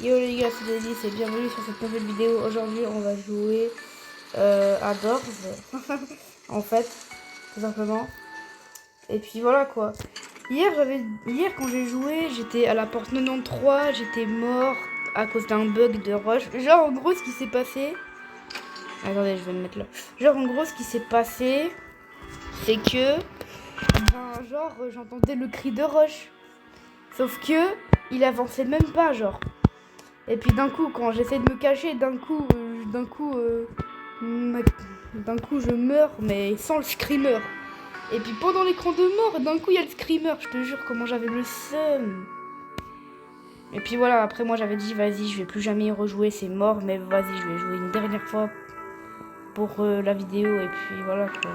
Yo les gars, c'est Denis et bienvenue sur cette nouvelle vidéo. Aujourd'hui, on va jouer à Doors, en fait, tout simplement. Et puis voilà quoi. Hier quand j'ai joué, j'étais à la porte 93, j'étais mort à cause d'un bug de rush. Genre en gros, ce qui s'est passé. Attendez, je vais me mettre là. Genre en gros, ce qui s'est passé, c'est que, j'entendais le cri de rush. Sauf que, il avançait même pas, genre. Et puis d'un coup, quand j'essaie de me cacher, d'un coup, je meurs, mais sans le screamer. Et puis pendant l'écran de mort, d'un coup, il y a le screamer. Je te jure, comment j'avais le seum. Et puis voilà, après moi j'avais dit, vas-y, je vais plus jamais y rejouer, c'est mort, mais vas-y, je vais jouer une dernière fois pour la vidéo. Et puis voilà quoi.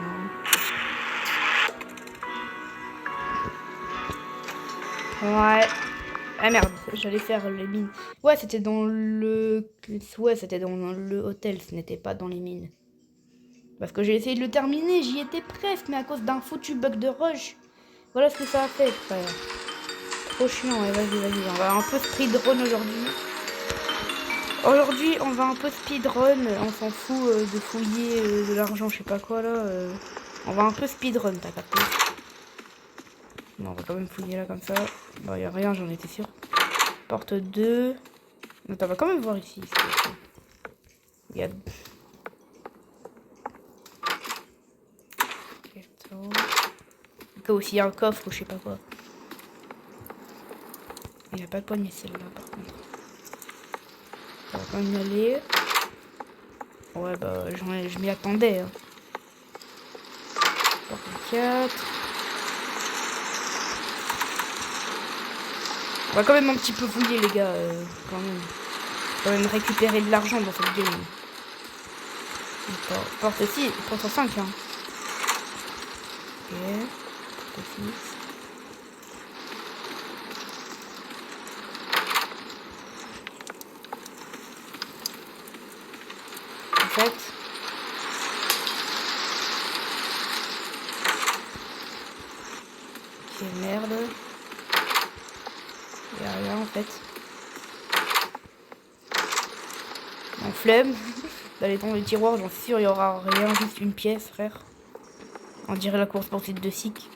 Ouais. Ah merde, j'allais faire les mines. Ouais, c'était dans le hôtel, ce n'était pas dans les mines. Parce que j'ai essayé de le terminer, j'y étais presque, mais à cause d'un foutu bug de rush. Voilà ce que ça a fait, frère. Trop chiant, ouais, vas-y. On va un peu speedrun aujourd'hui. Aujourd'hui, on va un peu speedrun. On s'en fout de fouiller de l'argent, je sais pas quoi, là. On va un peu speedrun, t'as capté? Non, on va quand même fouiller là, comme ça. Bon, y a rien, j'en étais sûr. Porte 2. Attends, on va quand même voir ici. Il y a... Aussi, il y a un coffre ou je sais pas quoi. Il n'y a pas de poignée celle-là, par contre. On va quand même y aller. Ouais, bah, je m'y attendais. Hein. Porte 4. On va quand même un petit peu fouiller, les gars. Quand même récupérer de l'argent dans cette game. Porte 6, porte 5. Hein. Ok. Porte 6. En fait. Ok, merde. Il y a rien en fait. En flemme d'aller dans les tiroirs, j'en suis sûr, il y aura rien, juste une pièce, frère. On dirait la course poursuite de Sick.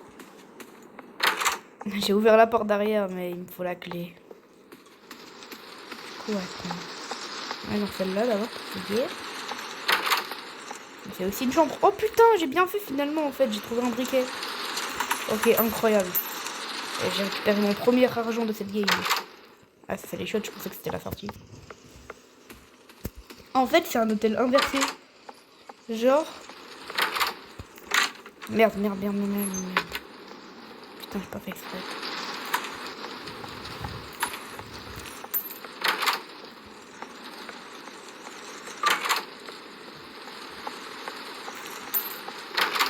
J'ai ouvert la porte derrière, mais il me faut la clé. Du coup, attends. Ouais, donc celle-là d'abord, c'est bien. C'est aussi une chambre. Oh putain, j'ai bien fait finalement en fait, j'ai trouvé un briquet. Ok, incroyable. Et j'ai récupéré mon premier argent de cette game. Ah, ça c'est les shots, je pensais que c'était la sortie. En fait, c'est un hôtel inversé. Genre... Merde. Putain, j'ai pas fait exprès.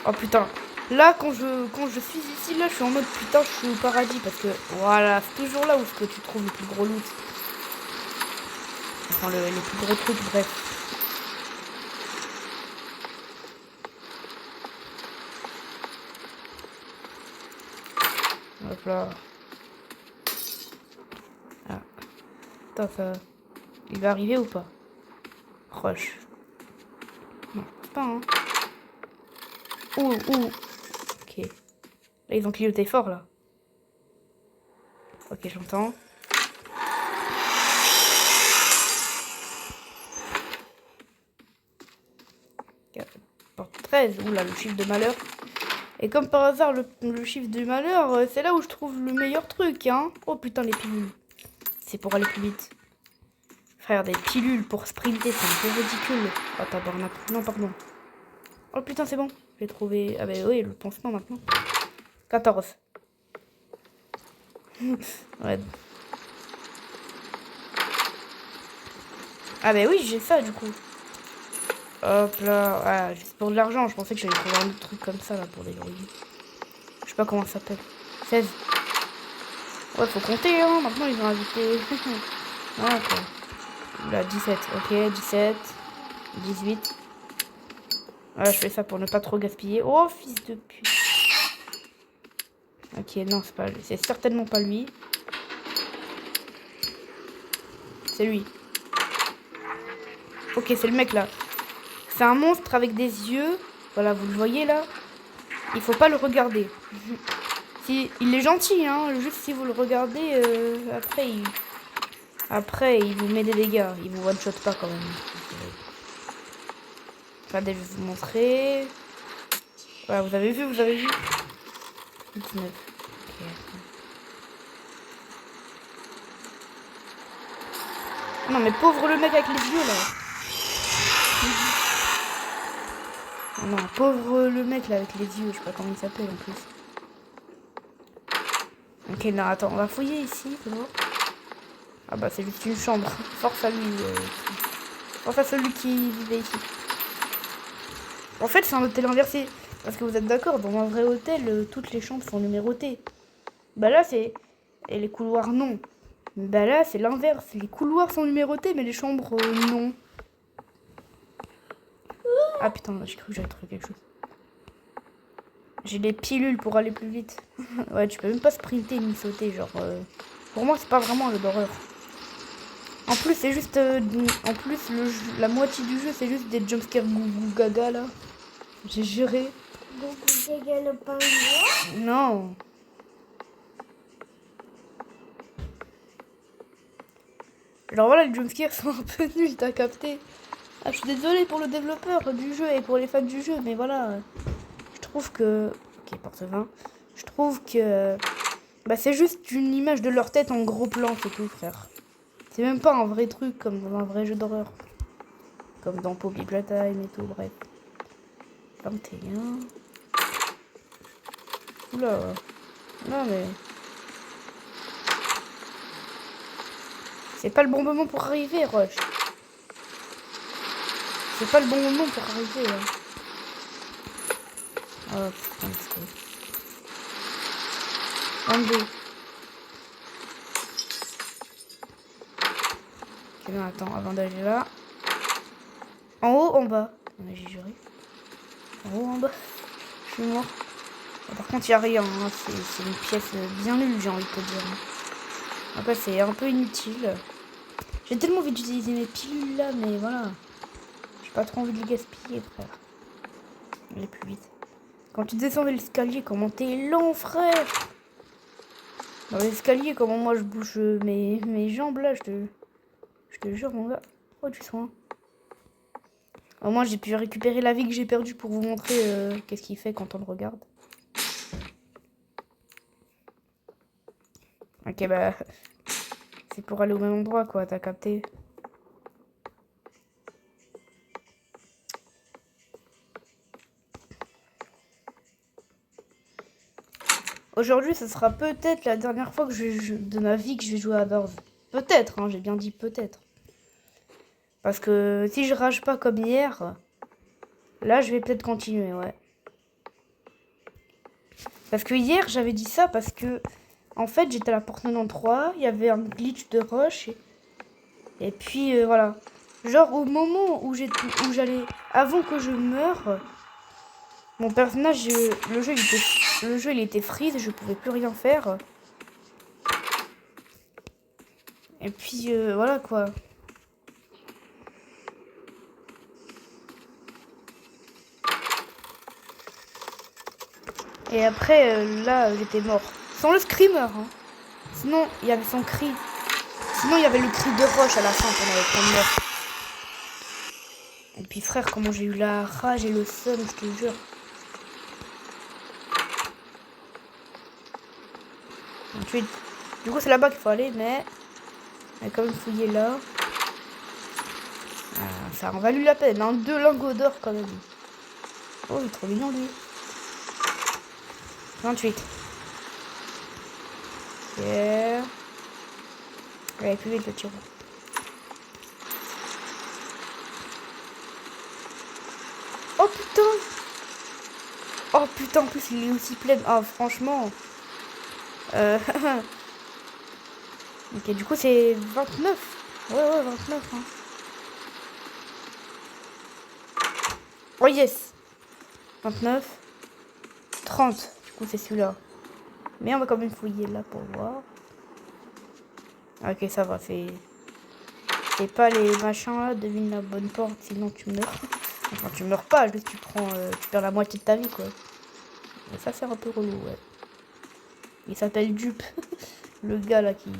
Oh putain. Là, quand je suis ici, là, je suis en mode putain, je suis au paradis. Parce que, voilà, c'est toujours là où que tu trouves le plus gros loot. Enfin, les plus gros trucs, bref. Hop là. Ah. Attends, ça... Il va arriver ou pas? Rush. Non, je pense pas, hein. Ouh. Ok. Là, ils ont clignoté fort, là. Ok, j'entends. Porte 13. Oula, le chiffre de malheur. Et comme par hasard, le chiffre du malheur, c'est là où je trouve le meilleur truc, hein. Oh putain, les pilules. C'est pour aller plus vite. Frère, des pilules pour sprinter, c'est un peu ridicule. Oh, tabarnak. Non, pardon. Oh putain, c'est bon. J'ai trouvé... Ah bah oui, le pansement maintenant. 14. Ouais. Ah bah oui, j'ai ça du coup. Hop là. Ah, juste pour de l'argent. Je pensais que j'allais trouver un autre truc comme ça là pour des drogués. Je sais pas comment ça s'appelle. 16. Ouais, faut compter, hein. Maintenant, ils ont ajouté... Voilà quoi. Là, 17. Ok, 17. 18. Voilà, je fais ça pour ne pas trop gaspiller. Oh, fils de pute. Ok, non, c'est pas lui. C'est certainement pas lui. C'est lui. Ok, c'est le mec là. C'est un monstre avec des yeux. Voilà, vous le voyez là. Il faut pas le regarder. Si, il est gentil, hein. Juste si vous le regardez, après, il vous met des dégâts. Il vous one-shot pas quand même. Regardez, je vais vous montrer. Voilà, vous avez vu, 19. Ok. Non, mais pauvre le mec avec les yeux là. Non, pauvre le mec là avec les yeux. Je sais pas comment il s'appelle en plus. Ok, non, attends, on va fouiller ici, faut voir. Ah bah, c'est juste une chambre. Force à lui. Force à celui qui vivait ici. En fait, c'est un hôtel inversé. Parce que vous êtes d'accord, dans un vrai hôtel, toutes les chambres sont numérotées. Bah là, c'est... Et les couloirs, non. Bah là, c'est l'inverse. Les couloirs sont numérotés, mais les chambres, non. Ah putain, j'ai cru que j'avais trouvé quelque chose. J'ai des pilules pour aller plus vite. Ouais, tu peux même pas sprinter ni sauter, genre... Pour moi, c'est pas vraiment un jeu d'horreur. En plus, c'est juste... En plus, la moitié du jeu, c'est juste des jumpscares gougou gaga, là. J'ai juré. Gougou gaga le pingouin? Non. Alors voilà, les jumpscares sont un peu nuls, t'as capté. Ah, je suis désolée pour le développeur du jeu et pour les fans du jeu, mais voilà. Je trouve que... Ok, porte 20. Je trouve que... Bah, c'est juste une image de leur tête en gros plan, c'est tout, frère. C'est même pas un vrai truc comme dans un vrai jeu d'horreur. Comme dans Poppy Playtime et tout, bref. 21. Oula. Non, mais... C'est pas le bon moment pour arriver, Rush. C'est pas le bon moment pour arriver, hein. Oh putain, c'est... 22. Ok, non, attends, avant d'aller là. En haut, en bas. Non, mais j'ai juré. En haut, en bas. Je suis mort. Par contre, il n'y a rien. Hein. C'est une pièce bien nulle, j'ai envie de te dire. Après, c'est un peu inutile. J'ai tellement envie d'utiliser mes pilules là, mais voilà. J'ai pas trop envie de les gaspiller, frère. Aller plus vite. Quand tu descends l'escalier, comment t'es lent, frère. Dans l'escalier, comment moi je bouge mes jambes là, je te jure, mon gars. Oh, du soin. Au moins, j'ai pu récupérer la vie que j'ai perdue pour vous montrer qu'est-ce qu'il fait quand on le regarde. Ok, bah... C'est pour aller au même endroit, quoi, t'as capté. Aujourd'hui, ce sera peut-être la dernière fois de ma vie que je vais jouer à Doors. Peut-être, hein, j'ai bien dit peut-être. Parce que si je rage pas comme hier, là, je vais peut-être continuer, ouais. Parce que hier, j'avais dit ça parce que, en fait, j'étais à la porte 93, il y avait un glitch de rush. Et puis, voilà. Genre, au moment où j'allais, avant que je meure, mon personnage, le jeu, il était freeze, je pouvais plus rien faire. Et puis, voilà, quoi. Et après, là, j'étais mort. Sans le screamer, hein. Sinon, il y avait son cri. Sinon, il y avait le cri de Roche à la fin qu'on avait prendre mort. Et puis, frère, comment j'ai eu la rage et le seum, je te jure. Ensuite, du coup, c'est là-bas qu'il faut aller, mais... On va quand même fouiller là. Ah, ça en valu la peine, hein. 2 lingots d'or, quand même. Oh, il est trop mignon, lui. 28. Yeah. Allez, plus vite le tir. Oh putain. Oh putain, en plus il est aussi plein. Ah franchement. Ok, du coup c'est 29. Ouais, 29. Hein. Oh yes. 29. 30. Du coup c'est celui-là. Mais on va quand même fouiller là pour voir. Ok, ça va, c'est... C'est pas les machins là, devine la bonne porte, sinon tu meurs. Enfin, tu meurs pas, juste tu perds la moitié de ta vie, quoi. Et ça, c'est un peu relou, ouais. Il s'appelle Dupe, le gars là qui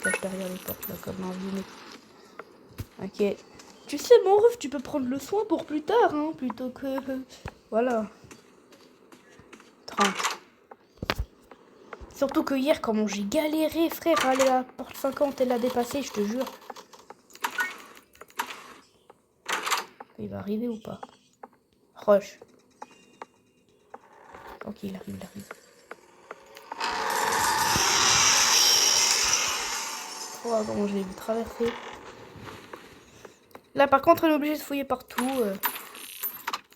cache derrière les portes, là, comme un vieux mec. Ok. Tu sais, mon ref, tu peux prendre le soin pour plus tard, hein, plutôt que... Voilà. 30. Surtout que hier, comment j'ai galéré, frère, à aller à la porte 50 et la dépasser, je te jure. Il va arriver ou pas? Rush. Ok, il arrive, il arrive. Oh, comment je l'ai vu traverser. Là, par contre, on est obligé de fouiller partout.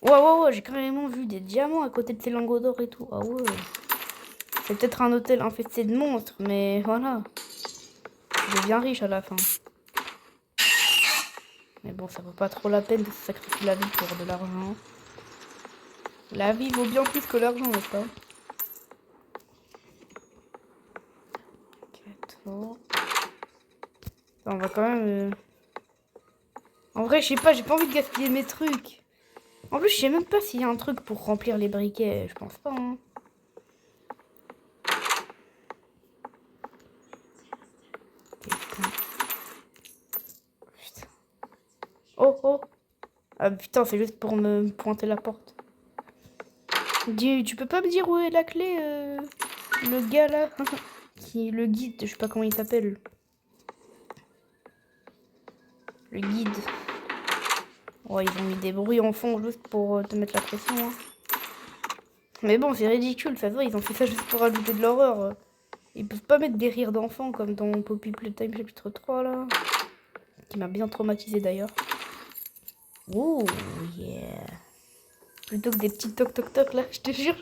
Ouais, j'ai carrément vu des diamants à côté de ces lingots d'or et tout. Ah ouais. C'est peut-être un hôtel infesté de monstres, mais voilà. Je deviens riche à la fin. Mais bon, ça vaut pas trop la peine de se sacrifier la vie pour de l'argent. La vie vaut bien plus que l'argent, n'est-ce pas? On va quand même... En vrai, je sais pas, j'ai pas envie de gaspiller mes trucs. En plus, je sais même pas s'il y a un truc pour remplir les briquets. Je pense pas, hein. Putain. Oh. Ah putain, c'est juste pour me pointer la porte. Tu peux pas me dire où est la clé, le gars là qui le guide, je sais pas comment il s'appelle. Le guide. Oh, ils ont mis des bruits en fond juste pour te mettre la pression. Hein. Mais bon, c'est ridicule, ça se voit, ils ont fait ça juste pour ajouter de l'horreur. Ils peuvent pas mettre des rires d'enfants comme dans Poppy Playtime chapitre 3 là. Qui m'a bien traumatisé d'ailleurs. Oh yeah. Plutôt que des petits toc toc toc là, je te jure.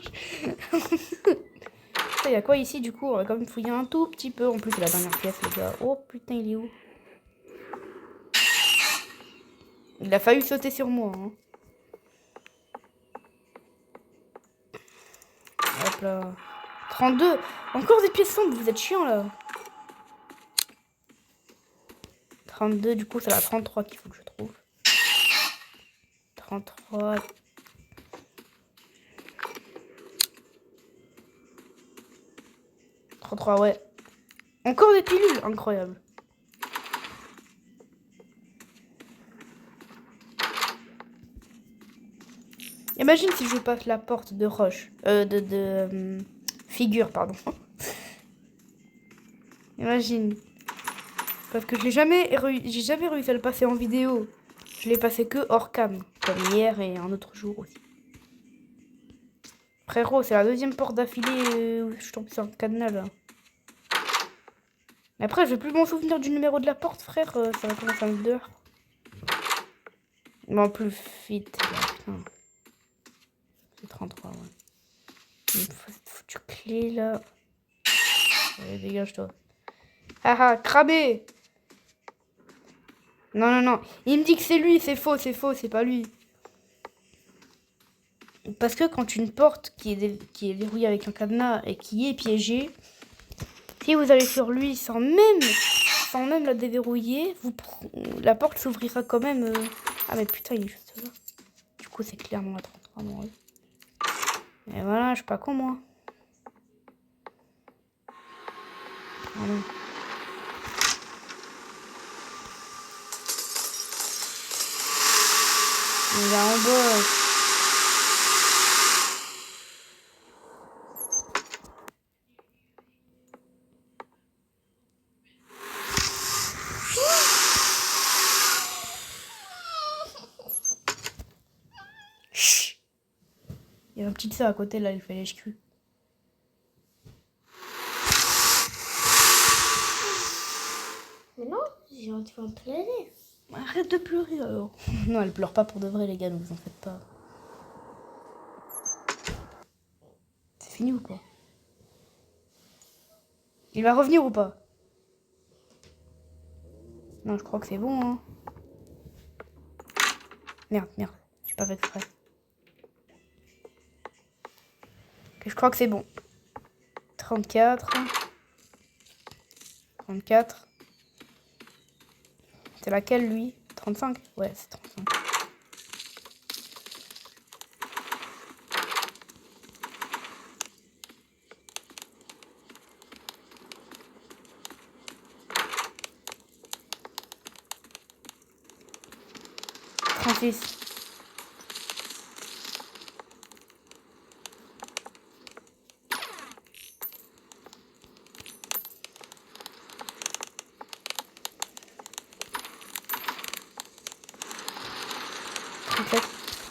Il y a quoi ici du coup? On va quand même fouiller un tout petit peu. En plus, c'est la dernière pièce, les gars. Oh putain, il est où? Il a failli sauter sur moi. Hein. Hop là. 32. Encore des pièces sombres, vous êtes chiant là. 32, du coup, c'est la 33 qu'il faut que je trouve. 33. Ouais. Encore des pilules, incroyable. Imagine si je passe la porte de roche. Figure, pardon. Imagine. Parce que j'ai jamais réussi à le passer en vidéo. Je l'ai passé que hors cam. Comme hier et un autre jour aussi. Frérot, c'est la deuxième porte d'affilée où je tombe sur un cadenas là. Mais après, je vais plus m'en souvenir du numéro de la porte, frère. Ça va commencer à me dehors. Non, plus vite. Là, putain. C'est 33, ouais. Il me faut cette foutue clé là. Allez, dégage-toi. Haha, cramé! Non. Il me dit que c'est lui, c'est faux, c'est pas lui. Parce que quand une porte qui est verrouillée avec un cadenas et qui est piégée, si vous allez sur lui sans même la déverrouiller, la porte s'ouvrira quand même. Ah mais putain, il est juste là. Du coup, c'est clairement à 33, mon rêve. Et voilà, je suis pas con, moi. Voilà. Il va en bas. Chut. Il y a un petit sœur à côté, là, il fait les culs. Mais non, j'ai envie de pleurer. Arrête de pleurer, alors. Non, elle pleure pas pour de vrai, les gars, ne vous en faites pas. C'est fini ou quoi? Il va revenir ou pas? Non, je crois que c'est bon, hein. Merde. J'ai pas fait exprès. Ok, je crois que c'est bon. 34. C'est laquelle, lui? 35? Ouais, c'est 35.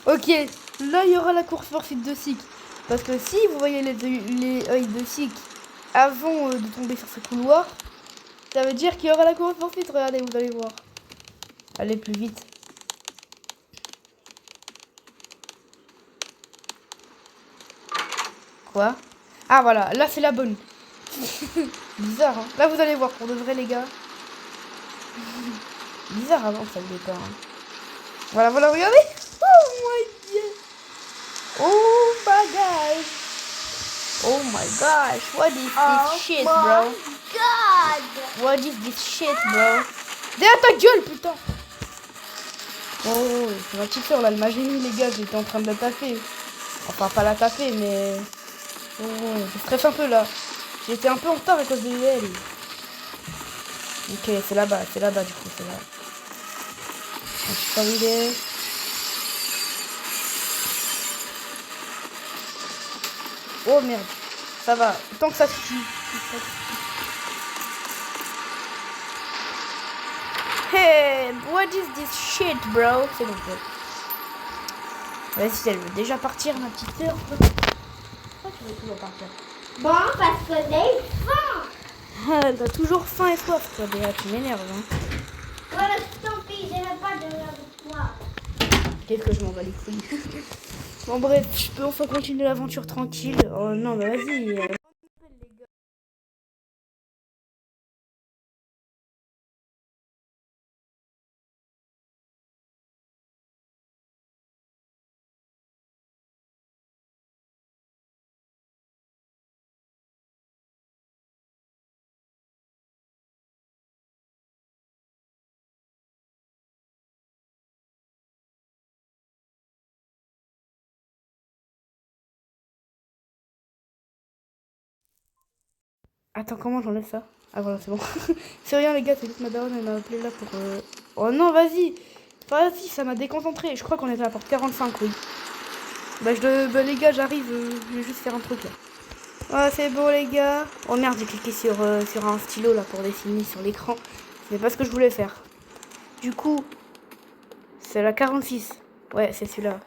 Ok, là il y aura la course poursuite de Sick. Parce que si vous voyez les œils de Sick avant de tomber sur ce couloir, ça veut dire qu'il y aura la course poursuite. Regardez, vous allez voir. Allez plus vite. Quoi? Ah voilà, là c'est la bonne. Bizarre, hein. Là vous allez voir pour de vrai les gars. Bizarre avant ça le départ. Hein. Voilà, voilà, regardez. Oh my god. Oh my gosh. Oh my gosh. What is this shit, bro? God. What is this shit, bro? Derrière ta gueule, putain. Oh, c'est ma petite soeur là, elle m'a gêné les gars, j'étais en train de la taper. Enfin, pas la taper, mais... Oh, je stresse un peu là. J'étais un peu en retard à cause de elle. Ok, c'est là-bas du coup, c'est là. Je suis arrivé. Oh merde, ça va, tant que ça suffit. Hey, what is this shit, bro? C'est bon, vas-y, elle veut déjà partir, ma petite sœur. Pourquoi tu veux toujours partir? Bon, parce que j'ai faim. Elle a toujours faim et soif, toi, déjà, tu m'énerves, hein. Voilà, tant pis, je n'ai pas de avec toi. Qu'est-ce que je m'en bats les couilles. Bon, bref, je peux enfin continuer l'aventure tranquille. Oh non, bah vas-y. Attends, comment j'enlève ça? Ah voilà, c'est bon. C'est rien les gars, c'est juste ma daronne, elle m'a appelé là pour... Oh non, vas-y. Vas-y, ça m'a déconcentré. Je crois qu'on est à la porte 45, oui. Bah, les gars, j'arrive. Je vais juste faire un truc là. Ah, c'est bon les gars. Oh merde, j'ai cliqué sur un stylo là pour dessiner sur l'écran. C'est pas ce que je voulais faire. Du coup, c'est la 46. Ouais, c'est celui-là.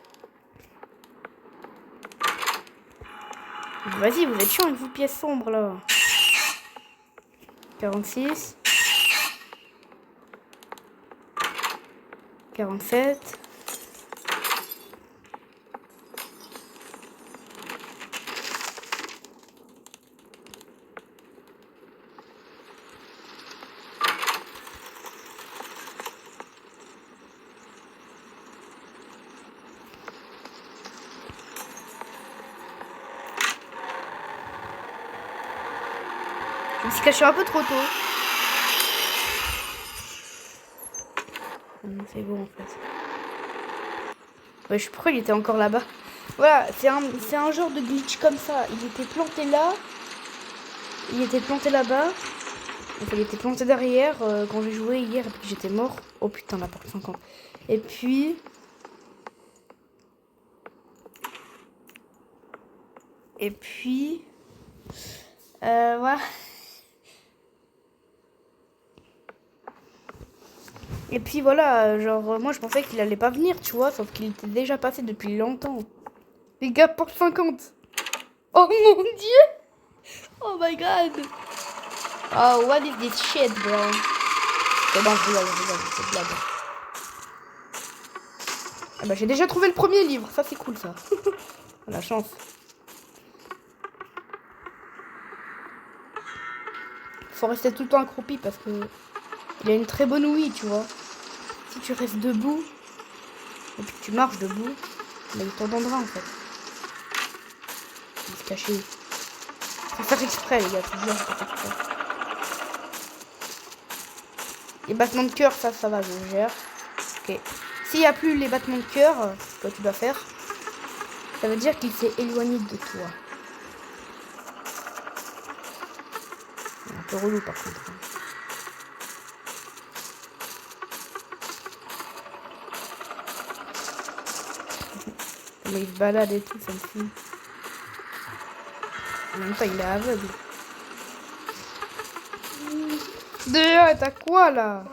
Vas-y, vous êtes chiant avec vos pièces sombres là. 46. 47. Je me suis caché un peu trop tôt. C'est bon en fait. Ouais, je sais pourquoi il était encore là-bas. Voilà, c'est un genre de glitch comme ça. Il était planté là. Il était planté là-bas. Enfin, il était planté derrière quand j'ai joué hier et puis j'étais mort. Oh putain, la porte 50. Et puis... voilà. Et puis voilà, genre, moi je pensais qu'il allait pas venir, tu vois, sauf qu'il était déjà passé depuis longtemps. Les gars, porte 50. Oh mon dieu. Oh my god. Oh, what is this shit, bro? C'est bon, je rigole, c'est blague. Ah bah j'ai déjà trouvé le premier livre, ça c'est cool ça. La chance. Faut rester tout le temps accroupi parce que il a une très bonne ouïe, tu vois. Si tu restes debout et puis tu marches debout, bah, il t'entendra en fait. Il se cacher. Faut faire exprès les gars, c'est bien, faut faire exprès. Les battements de cœur, ça va, je gère. Ok. S'il n'y a plus les battements de cœur, que tu dois faire, ça veut dire qu'il s'est éloigné de toi. C'est un peu relou par contre. Mais il se balade et tout, ça me fout. Même pas, il est aveugle. Déjà, t'as quoi là?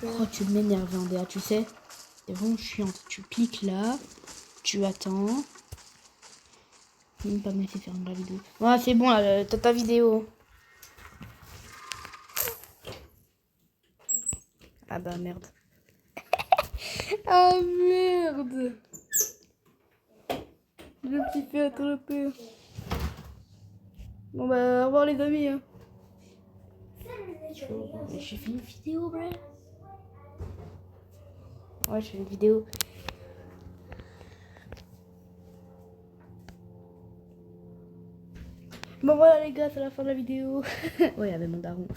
Oh, tu m'énerves, Andrea, tu sais. C'est vraiment chiant. Tu cliques là, tu attends. Même pas me laisser faire la vidéo. Ouais, c'est bon, là, t'as ta vidéo. Ah bah merde. Ah merde. Je me suis fait attraper. Bon bah au revoir les amis. Hein. J'ai fait une vidéo, bro. Ouais, j'ai fait une vidéo. Bon voilà les gars, c'est la fin de la vidéo. Ouais, il y avait mon daron.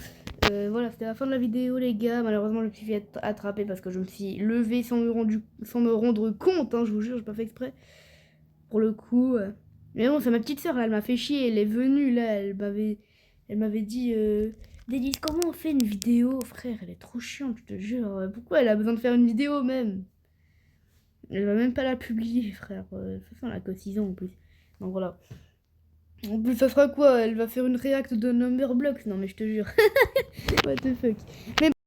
Voilà, c'était la fin de la vidéo les gars. Malheureusement, je me suis fait attraper parce que je me suis levée sans me rendre compte. Hein, je vous jure, j'ai pas fait exprès. Pour le coup. Mais bon, c'est ma petite soeur là, elle m'a fait chier. Elle est venue là, elle m'avait dit Délice, comment on fait une vidéo, frère? Elle est trop chiante, je te jure. Pourquoi elle a besoin de faire une vidéo même? Elle va même pas la publier, frère. De toute façon, elle a que 6 ans en plus. Donc voilà. En plus, ça sera quoi? Elle va faire une réact de Numberblocks? Non, mais je te jure. What the fuck. Mais